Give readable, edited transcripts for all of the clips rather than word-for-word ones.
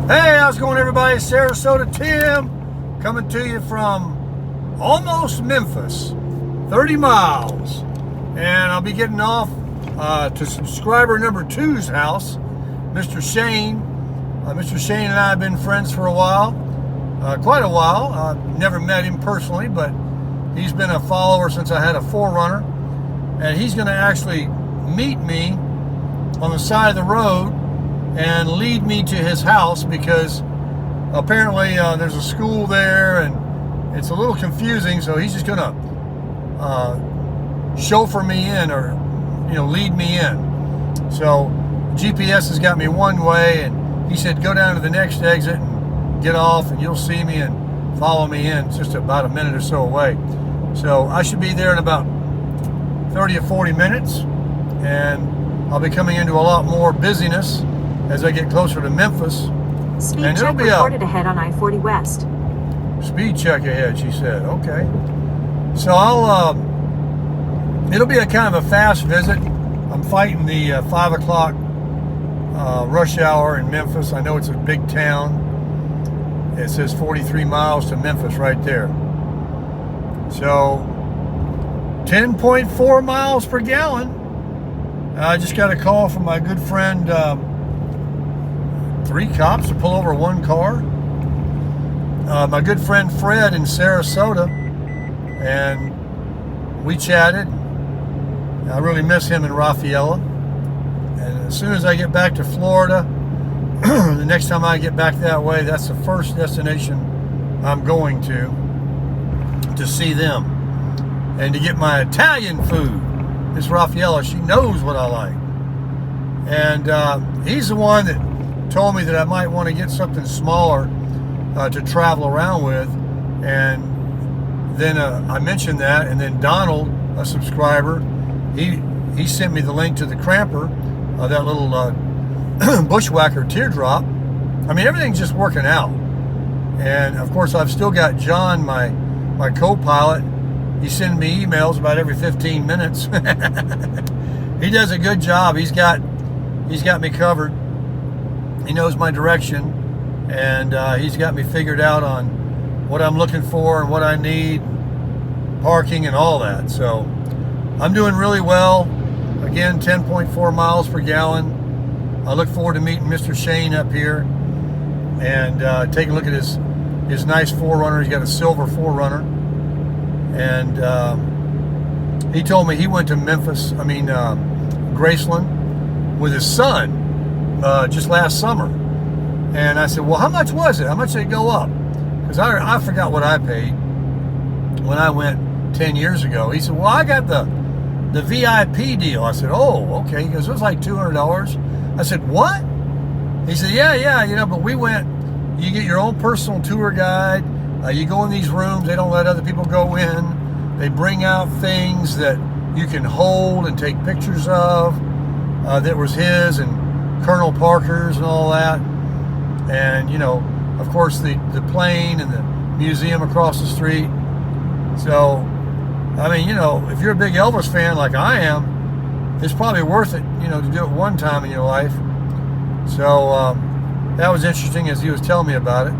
Hey, how's it going, everybody? Sarasota Tim coming to you from almost Memphis, 30 miles. And I'll be getting off to subscriber number 2's house, Mr. Shane. Mr. Shane and I have been friends for a while, quite a while. I've never met him personally, but he's been a follower since I had a 4Runner. And he's going to actually meet me on the side of the road and lead me to his house, because apparently there's a school there and it's a little confusing, so he's just gonna chauffeur me in, or lead me in. So GPS has got me one way, and he said go down to the next exit and get off and you'll see me and follow me in. It's just about a minute or so away, so I should be there in about 30 or 40 minutes, and I'll be coming into a lot more busyness as I get closer to Memphis. Speed and check reported ahead on I-40 West. Speed check ahead, she said. Okay. So it'll be a kind of a fast visit. I'm fighting the 5 o'clock rush hour in Memphis. I know it's a big town. It says 43 miles to Memphis right there. So 10.4 miles per gallon. I just got a call from my good friend, 3 cops to pull over 1 car. My good friend Fred in Sarasota, and we chatted. I really miss him in Rafaela. And as soon as I get back to Florida, the next time I get back that way, that's the first destination I'm going to see them, and to get my Italian food. This Rafaela, she knows what I like. And he's the one that told me that I might want to get something smaller to travel around with. And then I mentioned that, and then Donald, a subscriber, he sent me the link to the Cramper, that little Bushwhacker teardrop. I mean, everything's just working out. And of course, I've still got John, my co-pilot. He's sending me emails about every 15 minutes. He does a good job. He's got me covered. He knows my direction, and he's got me figured out on what I'm looking for and what I need, parking and all that. So I'm doing really well. Again, 10.4 miles per gallon. I look forward to meeting Mr. Shane up here and taking a look at his nice 4Runner. He's got a silver 4Runner. And he told me he went to Graceland with his son just last summer. And I said, well, how much was it? How much did it go up? Because I forgot what I paid when I went 10 years ago. He said, well, I got the VIP deal. I said, oh, okay. He goes, it was like $200. I said, what? He said, yeah, but we went, you get your own personal tour guide. You go in these rooms, they don't let other people go in. They bring out things that you can hold and take pictures of that was his and Colonel Parker's and all that. And, of course, the plane and the museum across the street. So, I mean, if you're a big Elvis fan like I am, it's probably worth it, to do it one time in your life. So, that was interesting as he was telling me about it.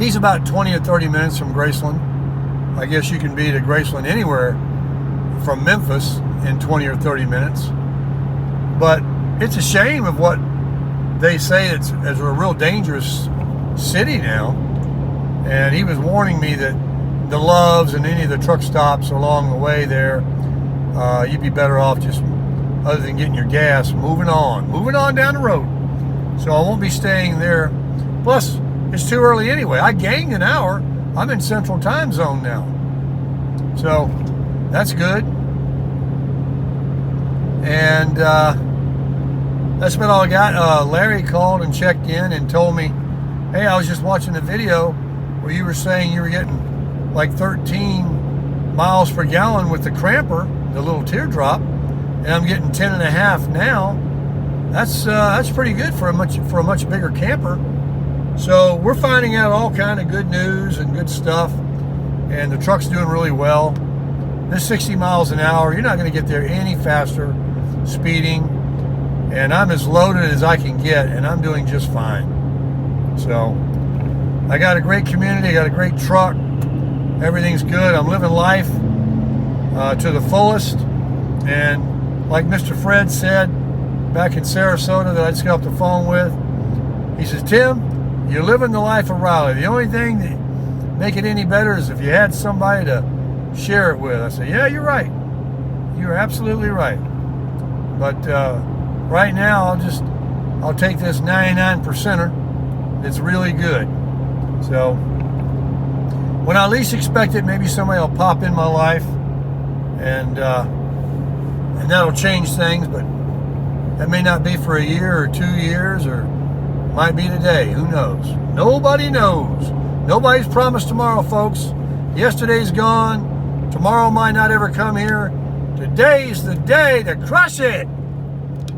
He's about 20 or 30 minutes from Graceland. I guess you can be to Graceland anywhere from Memphis in 20 or 30 minutes. But it's a shame of what they say it's as a real dangerous city now. And he was warning me that the Loves and any of the truck stops along the way there, you'd be better off just, other than getting your gas, moving on down the road. So I won't be staying there. Plus, it's too early anyway. I gained an hour. I'm in Central Time Zone now. So that's good. And that's about all I got. Larry called and checked in and told me, hey, I was just watching the video where you were saying you were getting like 13 miles per gallon with the Cramper, the little teardrop, and I'm getting 10.5 now. That's pretty good for a much bigger camper. So we're finding out all kind of good news and good stuff, and the truck's doing really well. This 60 miles an hour, you're not going to get there any faster speeding, and I'm as loaded as I can get, and I'm doing just fine. So I got a great community, I got a great truck, everything's good. I'm living life to the fullest. And like Mr. Fred said back in Sarasota that I just got off the phone with, he says, Tim, you're living the life of Riley. The only thing that make it any better is if you had somebody to share it with. I said, yeah, you're right. You're absolutely right. But right now, I'll take this 99%er. It's really good. So when I least expect it, maybe somebody will pop in my life, and that'll change things. But that may not be for a year or 2 years, or might be today. Who knows? Nobody knows. Nobody's promised tomorrow, folks. Yesterday's gone. Tomorrow might not ever come here. Today's the day to crush it.